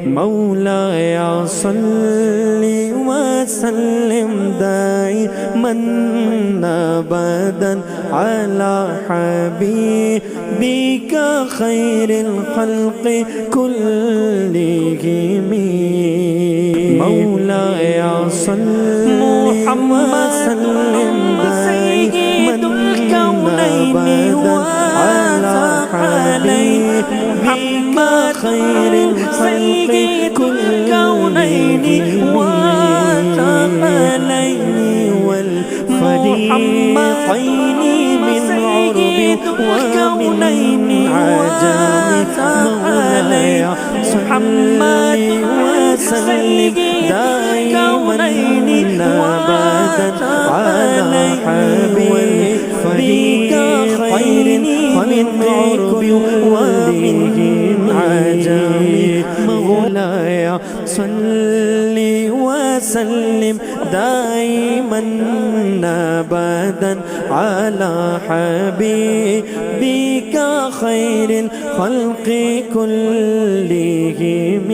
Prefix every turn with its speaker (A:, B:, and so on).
A: مولاي صل وسلم دائما أبدا على حبيبك خير الخلق كلهم. مولاي صل وسلم دائما أبدا على حبيبك خير الخلق كلهم والثقلين والفريقين من عرب ومن عجم. مولاي محمد وسلم دائما أبدا على حبيبك خير من عرب ومن عجم. مولاي صل وسلم دائما أبدا على حبيبك خير الخلق كلهم.